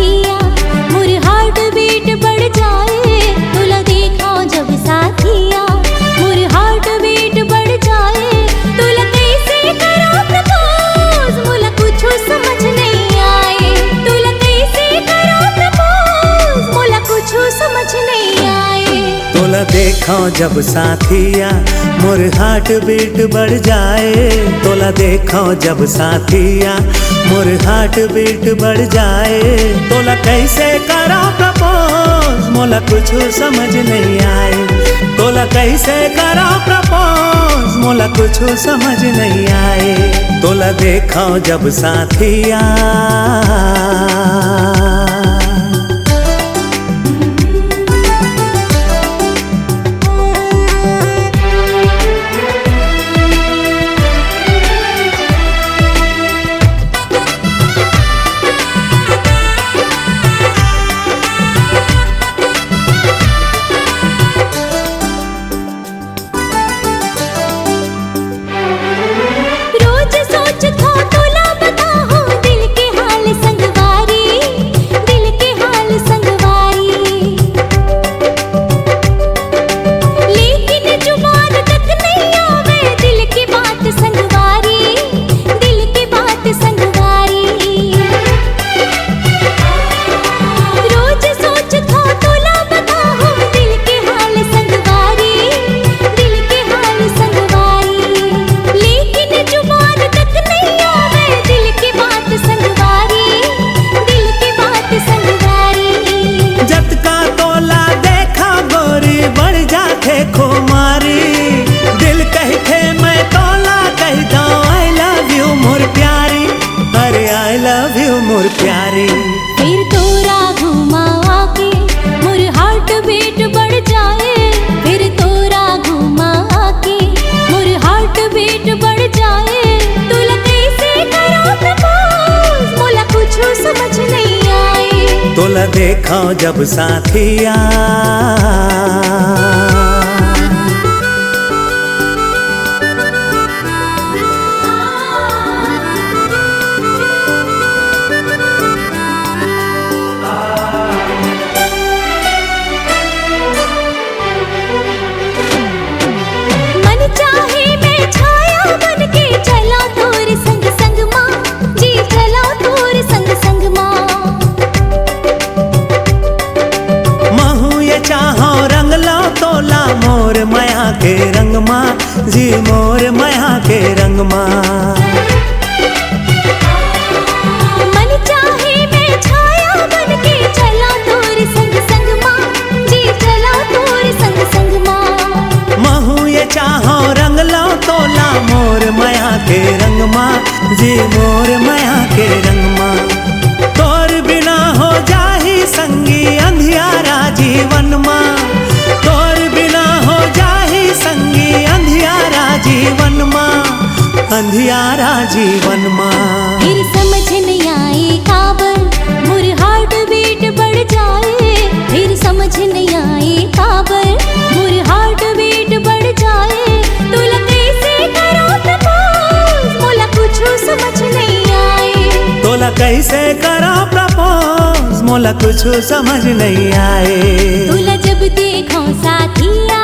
साथिया मोर heart beat बढ़ जाए, तोला देखा जब साथिया मोर हार्ट बीट बढ़ जाए, तोला कैसे करा प्रपोज मोला कुछ समझ नहीं आए, तोला कैसे करा प्रपोज मोला कुछ समझ नहीं आए। तोला देखा जब साथिया मोर हार्ट बीट बढ़ जाए, तोला देखा जब साथिया मोर हार्ट बीट बढ़ जाए, तोला कैसे करा प्रपोज मोला कुछ समझ नहीं आए, तोला कैसे करा प्रपोज मोला कुछ समझ नहीं आए। तोला देखा जब साथिया मोर प्यारी। फिर तोरा घुमा के मोर हार्ट बीट बढ़ जाए, फिर तोरा घुमा के मोर हार्ट बीट बढ़ जाए, तोला कैसे करा प्रपोज मोला कुछ समझ नहीं आए। तोला देखा जब साथिया मोर माया के रंग माँ जी, मोर माया के रंग माँ। मन चाहे मैं छाया बन के चला तोर संग संग माँ जी, चला तोर संग संग माँ। महू ये चाहो रंग लो तोला मोर माया के रंग माँ जी, मोर माया के रंग माँ। तोर बिना हो जाही संगी अंधियारा जीवन माँ, तोर बिना हो जाही संगी अंधियारा जीवन माँ, अंधियारा जीवन माँ। फिर समझ नहीं आए काबर मोर हार्ट बीट बढ़ जाए, फिर समझ नहीं आए काबर मोर हार्ट बीट बढ़ जाए, तोला कैसे करा प्रपोज मोला कुछ समझ नहीं आए। तोला कैसे करा प्रपोज मोला कुछ समझ नहीं आए। तोला जब देखो साथिया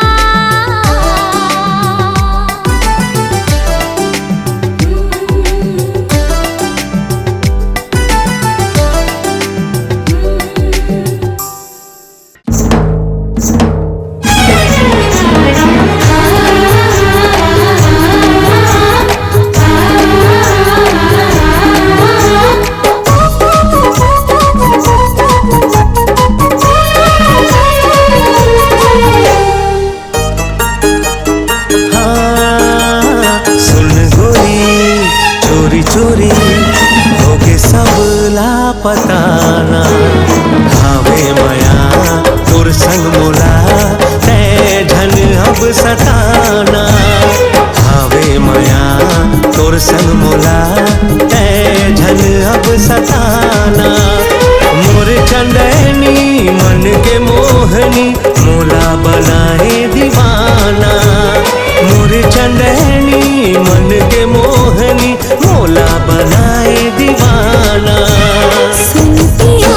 चोरी होके सब लापताना, भावे माया तोर संग मोला तै धन अब सताना, भावे माया तोर संग मोला तै धन अब सताना। मोर चंदनी मन के मोहनी मोला बनाए दीवाना, मोर चंदनी मन के मोहनी मोला बनाए दीवाना। सुन पिया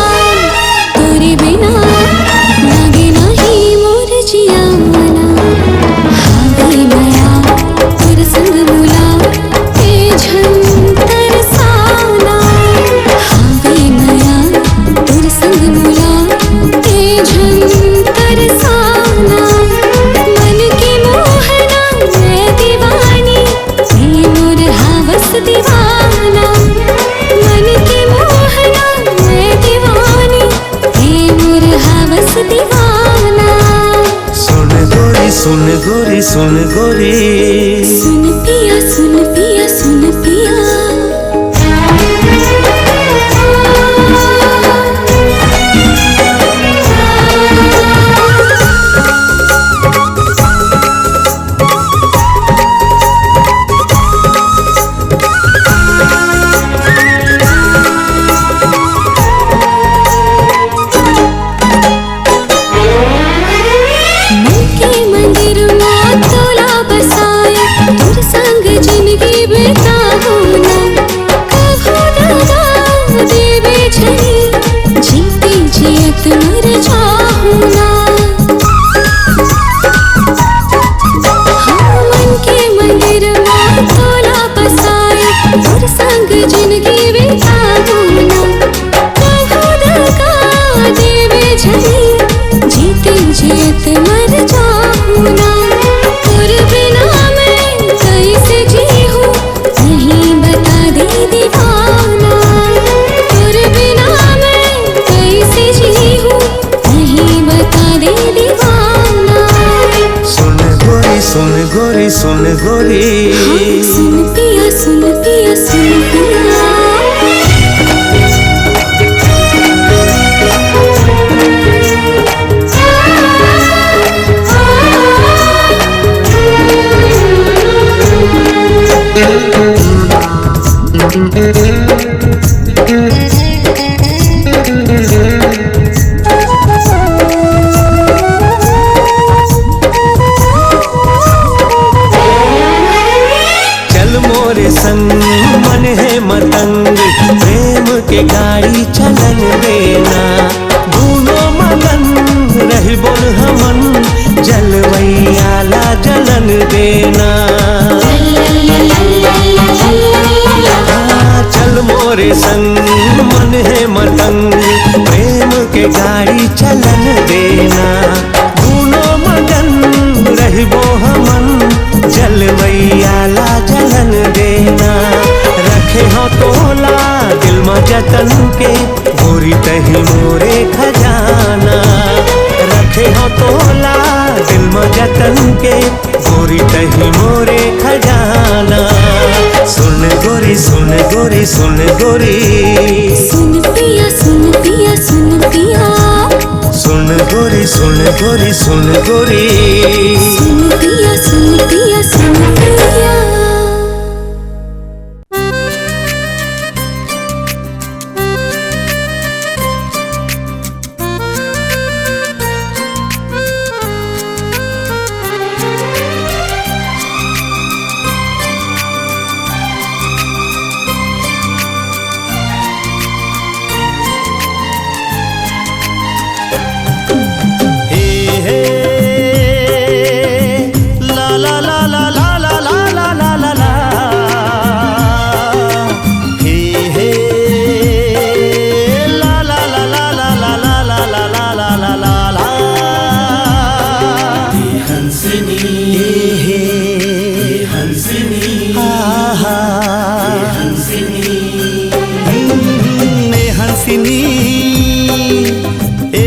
गोरी। सुन पिया सुन पिया सुन पिया। मन के मंदिर में तोला बसाए, तुर संग जिंदगी बिताऊं ना। कभू दगा देवे छनी, जीते जियत मर जाऊं ना। हाँ, मन के मंदिर में तोला बसाए, तुर संग जिंदगी बिताऊं ना। कभू दगा देवे छनी, जीते जियत मर जाऊं ना। तुर बिना मैं कैसे जीऊं, नहीं बता दे दीवाना। तुर बिना मैं कैसे जीऊं, नहीं बता दे दीवाना। सुन गोरी सुन गोरी सुन गोरी। हाँ, सुन पिया सुन पिया सुन पिया। चल मोरे संग मन है मतंग, प्रेम के गाड़ी चलन देना। दोनों मगन रही बोल हमन, जलवैयाला जलन देना। चल मोरे संग मन है मतंग, प्रेम के गाड़ी चलन देना। दोनों मगन रहिबो हमन, जलवैयाला जलन देना। रखे हो तोला दिल में जतन के, गोरी तही मोरे खजाना। रखे हो तोला दिल में जतन के, गोरी तही मोरे खजाना। सुन गोरी सुन गोरी सुन गोरी। सुन पिया सुन पिया सुन पिया। सुन गोरी सुन गोरी सुन गोरी। सुन पिया सुन पिया सुन पिया।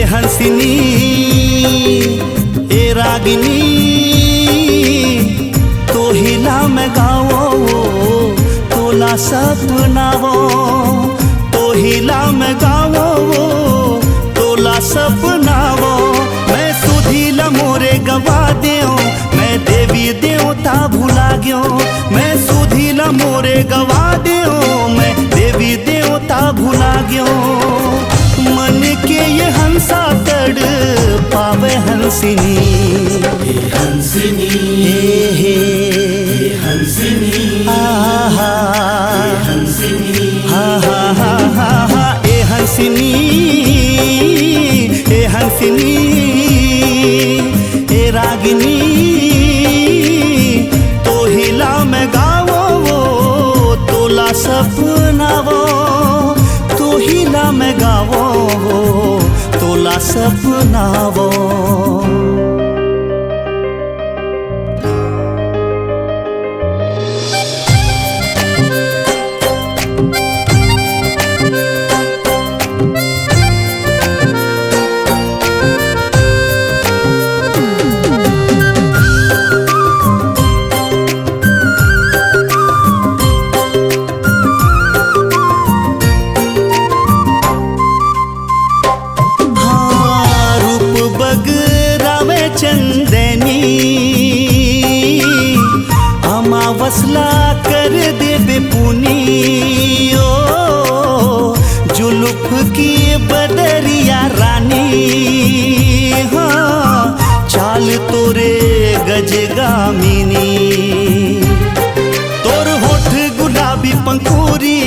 हंसिनी ए रागिनी, तो हिला में गावो तोला सपनावो। तो हिला में गावो तोला सपनावो। मैं सुधीला मोरे गवा देओ, मैं देवी देवता भुला गयो। मैं सुधीला मोरे गवा देओ, मैं देवी देवता भुला गयो। मन के ये हंसा तड़ पावे हंसिनी। हंसिनी हे हंसिनी आहा हंसिनी हा हा हा हा हा। ए हंसिनी ए हंसिनी ए रागिनी, तो हिला में गावो तोला सपनावो। तो हिला में गावो तोला सपनावो। गामिनी। तोर होठ गुलाबी पंखुरी,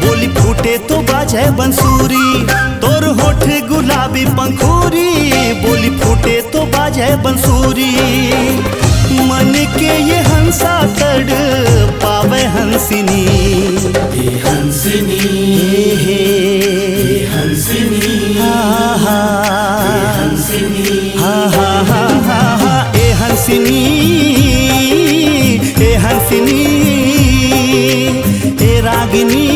बोली फूटे तो बाजे बंसुरी। तोर होठ गुलाबी पंखुरी, बोली फूटे तो बाजे बंसुरी। मन के ये हंसा तड़ पावे हंसिनी। हे हंसिनी, हे हंसिनी, हा हा हंसिनी, हा हा हा हा हा ए हंसिनी, ए हंसिनी, ए रागिनी।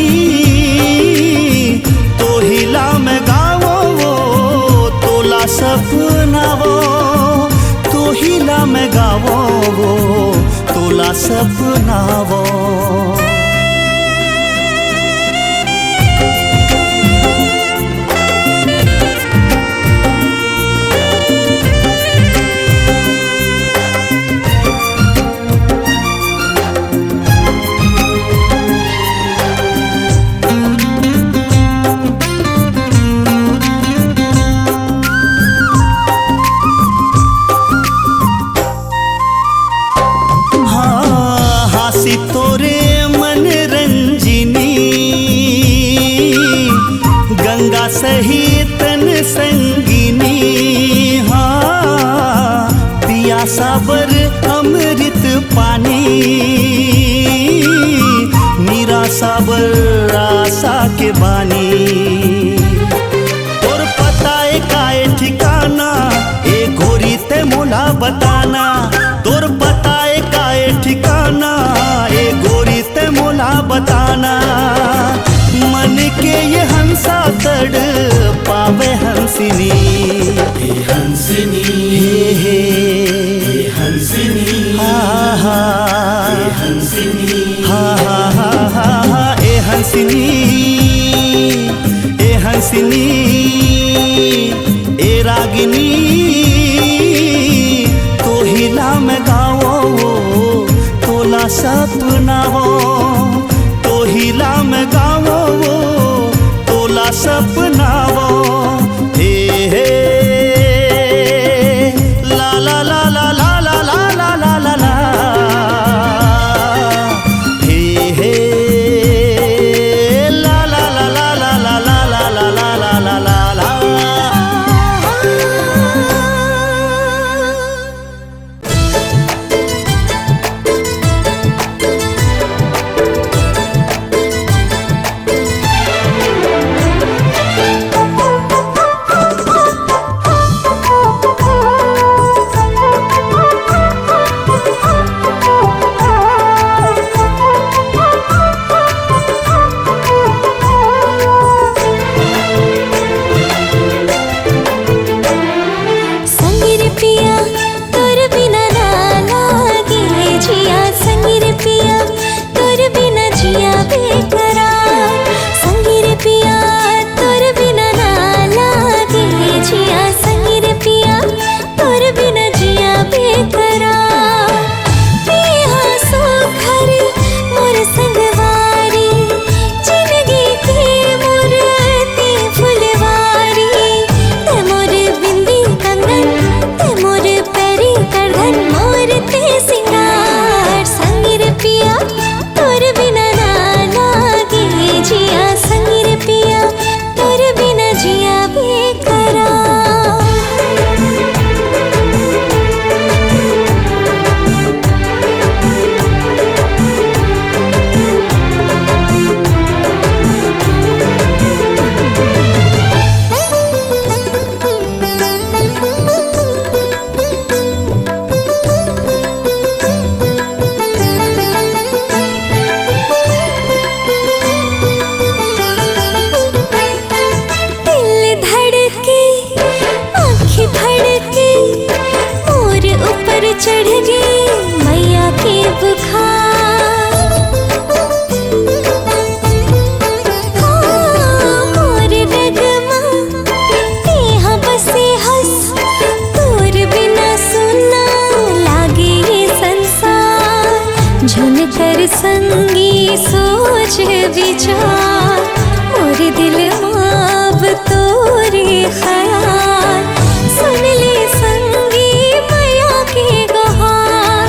तो हिला में गावो तोला सपनावो, तो हिला में गावो तोला सपनावो। तोरे मन रंजिनी, गंगा सहित तन संगिनी। हाँ पिया साबर अमृत पानी, मीरा साबर आशा के बानी। और पता है काए ठिकाना, ए घोरी ते मोला बताना। तोर पता है काए ठिकाना, ए गोरी ते मोला बताना। मन के ये हंसा तड़ पावे हंसिनी। हे हंसिनी, हे हंसिनी, हा हा हे हंसिनी, हा हा हा हा हा ए हंसिनी, ए हंसिनी, ए रागिनी। तो हिला में गावो तोला सपनावो, तो हिला में गावो तोला सपनावो। हे हे ला ला ला ला ला ला ला ला ला ला। हे हे ला ला ला ला ला ला ला ला ला ला ला ला ला। संगी सोच विचार मोर दिल अब तोरे ख्याल सुन ले संगी मैया के गुहार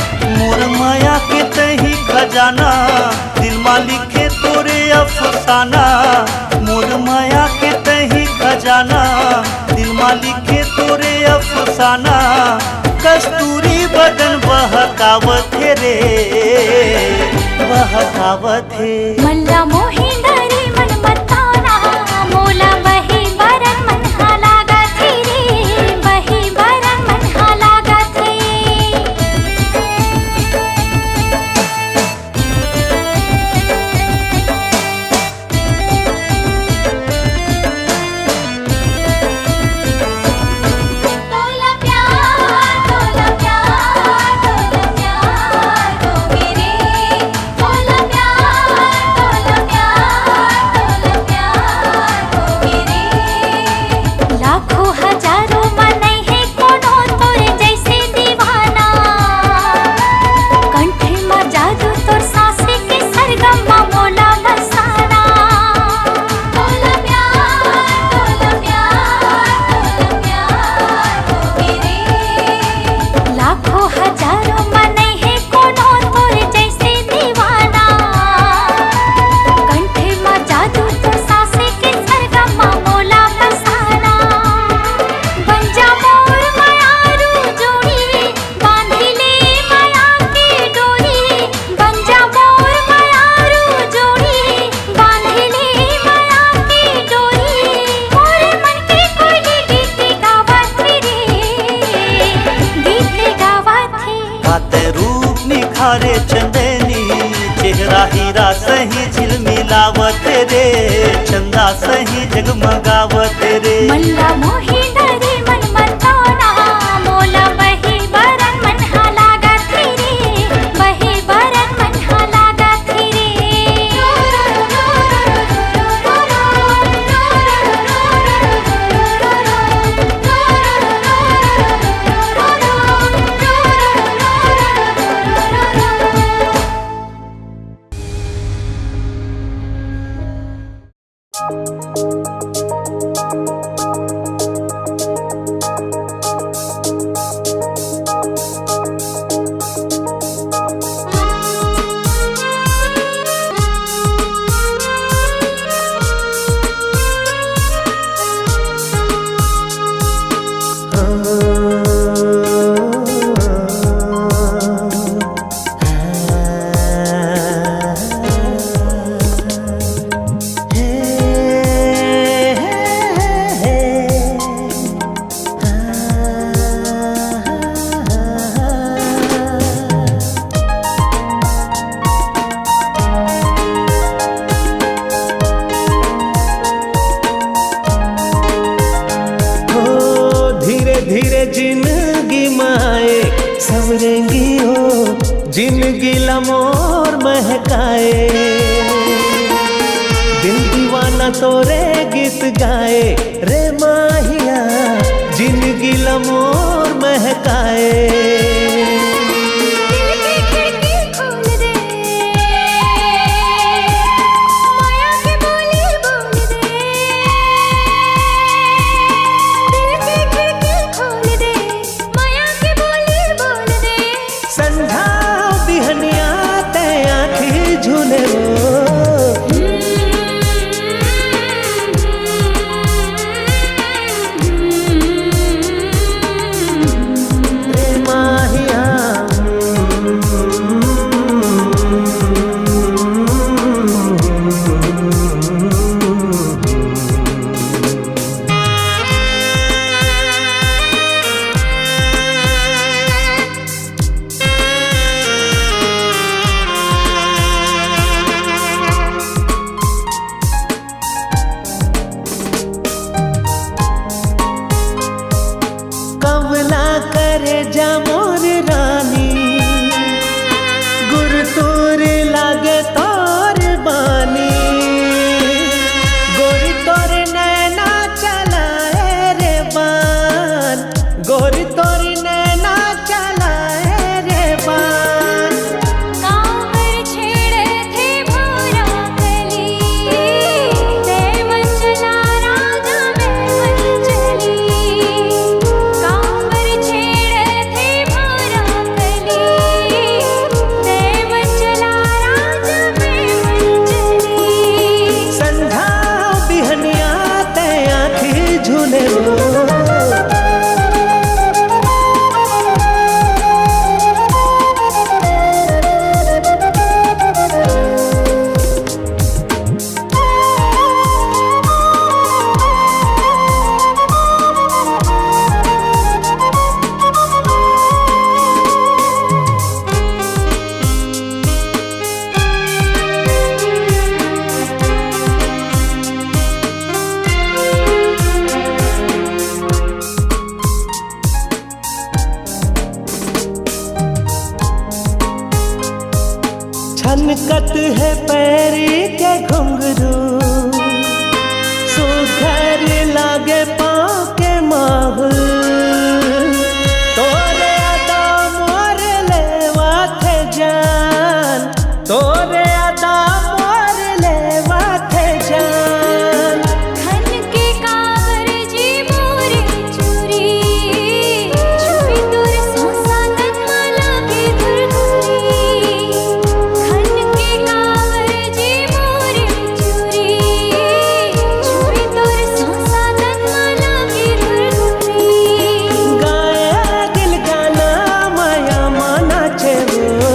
मालिके तोरे अफसाना, मोर माया के तही खजाना। दिल मालिके तोरे अफसाना, कस्तूरी बदन बहकावत है रे, बहकावत है। मल्ला मोही डरे मन मताना, मोला बही बरन मन हालागत है रे, बही बरन मन हालागत है। तोला प्यार तोला प्यार तोला प्यार दो मेरे, तोला प्यार तोला प्यार तोला प्यार दो मेरे। लाखों हजारों मन है कोनो तोरे जैसे दीवाना, कंठ में जादू तोर सांसे के सरगम मोला बसाना। तोला प्यार तोला प्यार तोला प्यार दो मेरे। लाखों हजारों मन है कोनो तोरे जैसे दीवाना, कंठ में जादू तोर सांसे के सरगम मोला बसाना। बन जा मोर मायारू जोड़ी, बांधी ले माया की डोरी। बन जा मोर मायारू जोड़ी, बांधी ले माया की डोरी। मोरे मन के कोई गीत गावत रे, गीत गावत है। खाते रूप निखारे चंदनी, चेहरा हीरा सही झिलमिलावत रे, चंदा सही जगमगावत रे। मल्ला मोही डरे मन मताना, मोला बही बरन मन हालागत है रे, बही बरन मन हालागत है धीरे जिंदगी माए सवरेंगी हो, जिंदगी लमोर महकाए। दिल दीवाना तोरे गीत गाए रे माहिया, जिंदगी लमोर महकाए। दिल की खिड़की खोल दे, माया की बोली बोल दे। दिल की खिड़की खोल दे, माया की बोली बोल दे। संझा बिहनिया ते आँखी झूले वो, रे माँ छनकत है पैरी के घुंघरू, सुघर लागे पाँव के माहुल, तोरे अदा मोर लेवा थे जान, तोरे अदा मोर लेवा थे जान। खन के कांवर जी मोर चूरी, छुपी तोर सांसा तन माला के धुरधुरी। खन के कांवर जी मोर चूरी, छुपी तोर सांसा तन माला के धुरधुरी। गाया दिल गाना माया माना छे वो,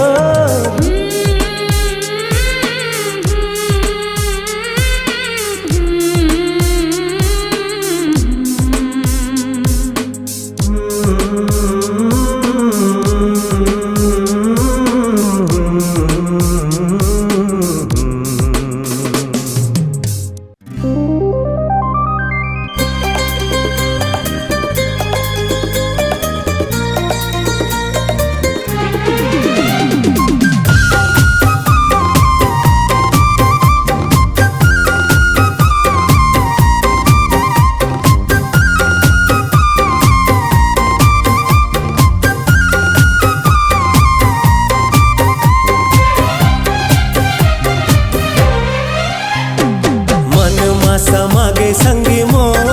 समागे संगी मोर,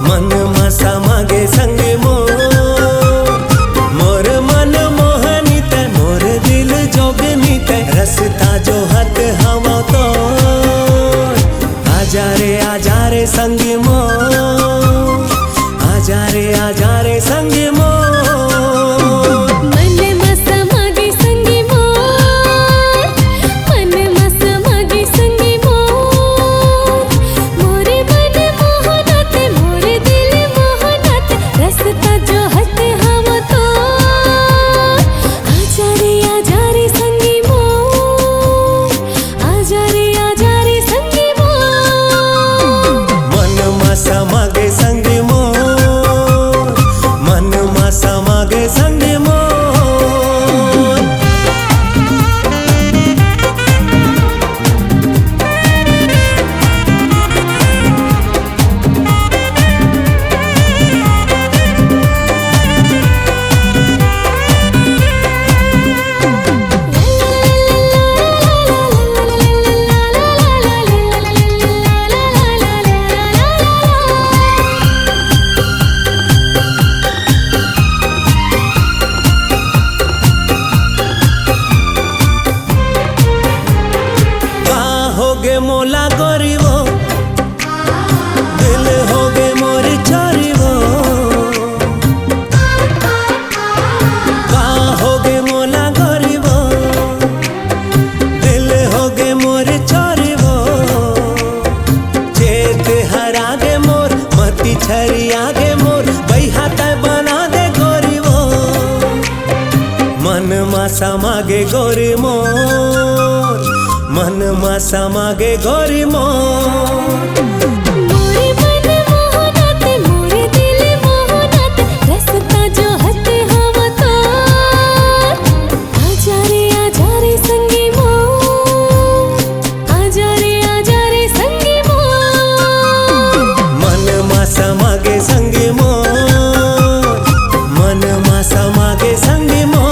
मन मा समागे संगी मोर, मोर मन मोहनीत मोर दिल जोगनीत, रसता जो हत हवा तो आजा रे संगी मोर, आजा रे संगी मोर। समागे संगी मोर, मन मा समागे संगी मोर। होगे मोला गोरीबो, दिल होगे मोर चोरीबो, का होगे मोला गोरीबो, दिल होगे मोर चोरीबो, चेत हरागे मोर मती छरी आगे मोर, बैहा तय बना दे गोरीबो, मन मा समागे गोरी मोर, मन मा समागे गोरी मोर। मोरे मन मोहनात मोरे दिल मोहनात, रसता जो हत हवा तो आजा रे संगी मोर, आजा रे संगी मोर। मन मा समागे संगी मोर, मन मा समागे संगी मोर।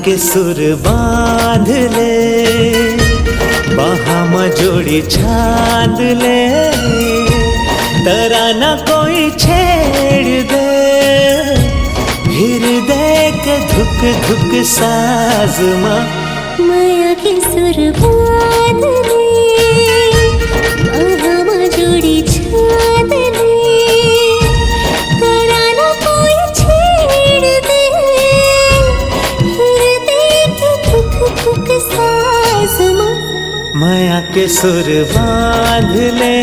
के सुर बांध ले, बाहा में जोड़ी छांद ले, तराना कोई छेड़ दे, हृदय के धुक धुक साज माँ। माया के सुर बांध ले, बाहा में जोड़ी छांद ले, तराना कोई छेड़ दे, हृदय के धुक धुक साज माँ। माया के सुर बांध ले।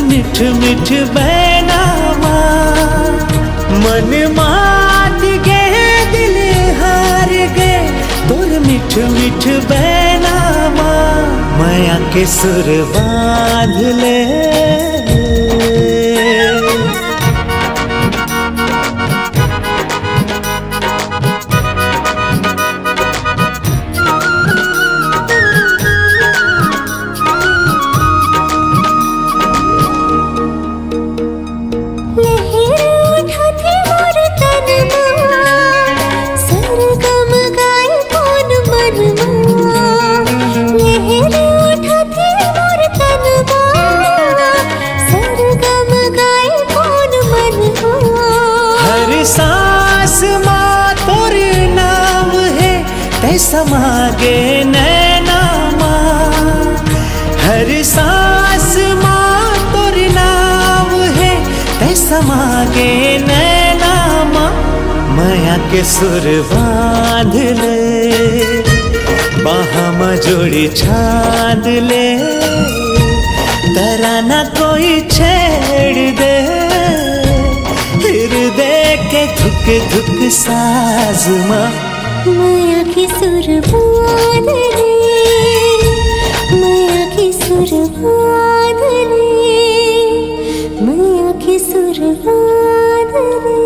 मिठ मिठ बैनामा, मन मात गे दिल हार गे, तोर मिठ मिठ बैनामा। माया के सुर बांध ले। समागे नैना माँ, हर सांस माँ तोर नाम है, तै समागे नैना माँ। माया के सुर बांध ले, बाहा में जोड़ी छांद ले, तराना कोई छेड़ दे, हृदय के धुक धुक साज माँ। माया के सुर बांध ले, माया के सुर बांध ले, माया के सुर बांध ले।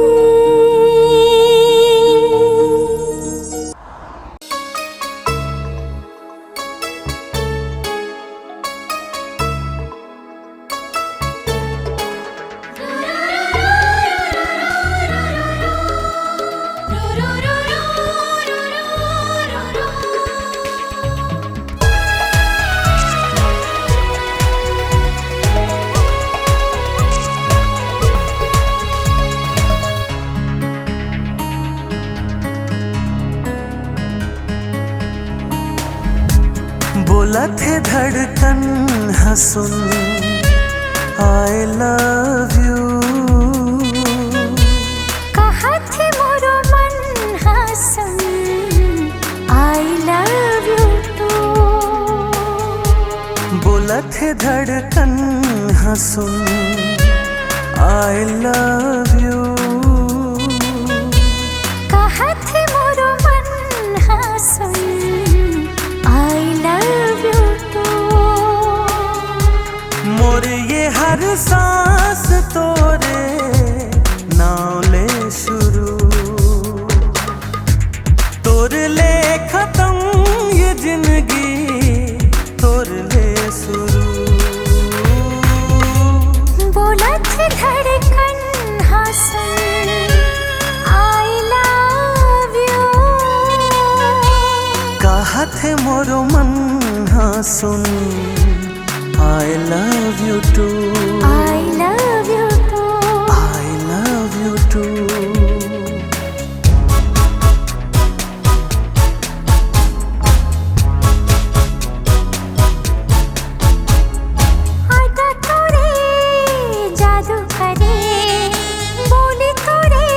बोला थे धड़कन हंसुन आई लव यू, कहा थे मोरो मन हंसुन आई लव यू टू। बोला थे धड़कन हंसुन आई लव यू, कहा थे मोरो मन हंसुन मोरे ये हर सांस तोरे नाव ले शुरू, तोर ले खत्म ये जिंदगी, तोर ले शुरू। बोला थे धड़कन हंसुन आई लव यू, कहा थे मोरो मन हंसुन I love you too, I love you too, I love you too। आटा तोरे जादू करे, बोली तोरे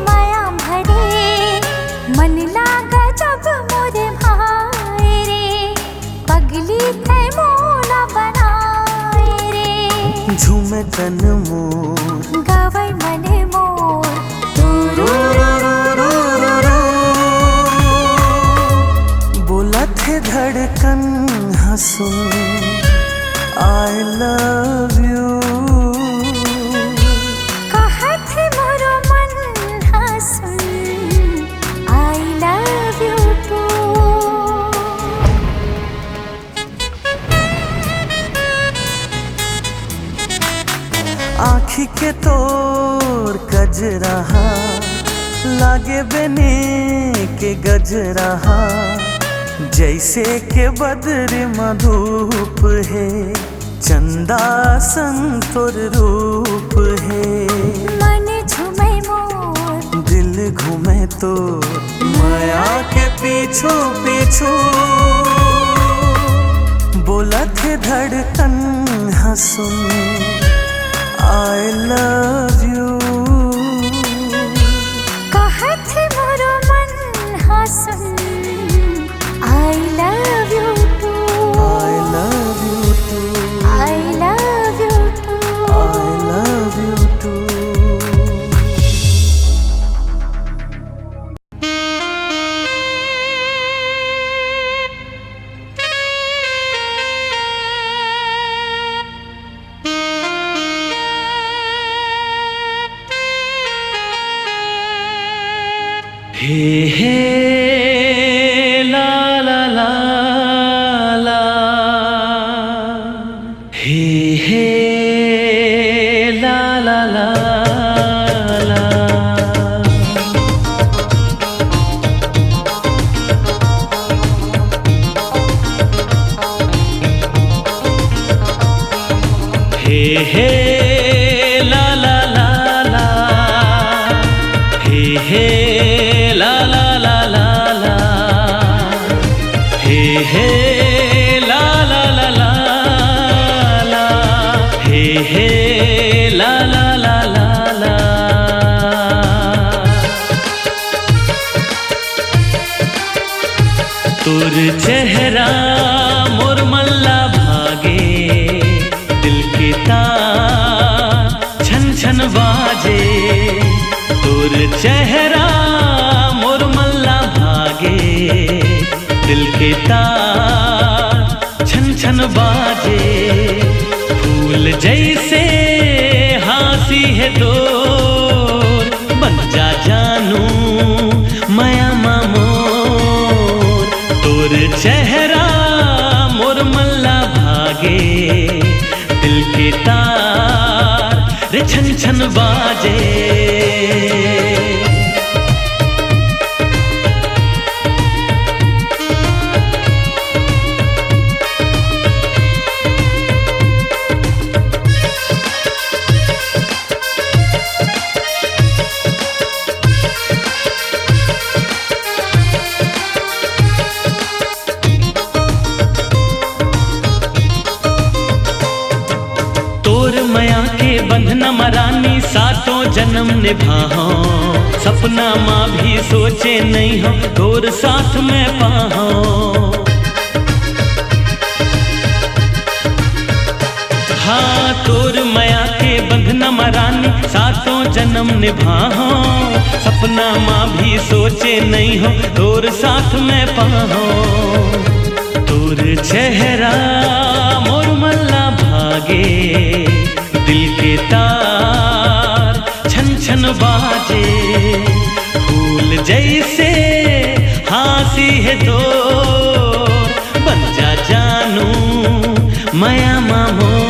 माया भरे, मन लागा जब मोरे भाई रे, पगली थे मोला बनाए झूमे तन मोर गावै मने मोर बोला थे धड़कन हंसू आई लव यू कहत मोरो मन हंसुन आई लव यू टू आँखी के तोर कजरहा लागे बने के गजरहा जैसे के बद्र मधुप है चंदा संग तोर रूप है मन झूमे मोर दिल घूमे तो माया के पीछू पीछू बोला थे धड़कन हंसुन I love you कहत मोरो मन हंसुन I love you too I love you too I love you too I love you too हे हे ला ला ला ला हे हे ला ला ला ला हे हे ला ला ला ला हे हे ला ला ला ला ला हे हे ला ला ला ला ला हे हे ला ला ला ला ला तोर चेहरा मोर मल्ला भागे दिल के तार छन छन बाजे तोर चेहरा मोर मल्ला भागे दिल के तार छन छन बाजे फूल जैसे हंसी है तोर बन जा जानू माया मामोर तोर चेहरा मोर मल्ला भागे दिल के तार रे छन छन बाजे बंधन मरानी सातों जन्म निभाओ सपना माँ भी सोचे नहीं हो तोर साथ में पाओ हाँ तोर माया के बंधन मरानी सातों जन्म निभाओ सपना माँ भी सोचे नहीं हो तोर साथ में पाओ तोर चेहरा मोर मल्ला भागे दिल के तार छन छन बाजे फूल जैसे हंसी है तो बन जा जानू माया मामोर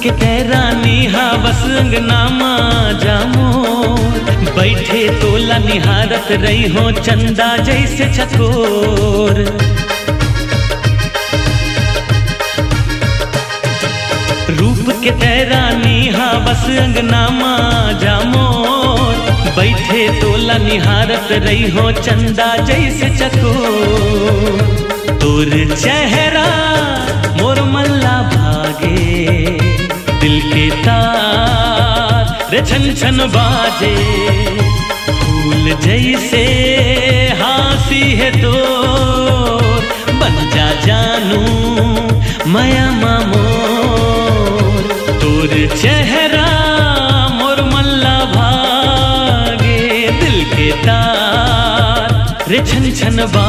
के तैरानी बस अंगनामा जामो बैठे तोला निहारत रही हो चंदा जैसे चकोर रूप के तैरानी बस अंगनामा जामो के तोला निहारत रही हो चंदा जैसे चकोर। तोर चेहरा मोर मल्ला भागे, दिल के तार रे छन छन बाजे। फूल जैसे हासी है तोर, बन जा जानू माया मोर। तोर चेहरा मोर मल्ला भागे, दिल के तार रे छन छन बाजे।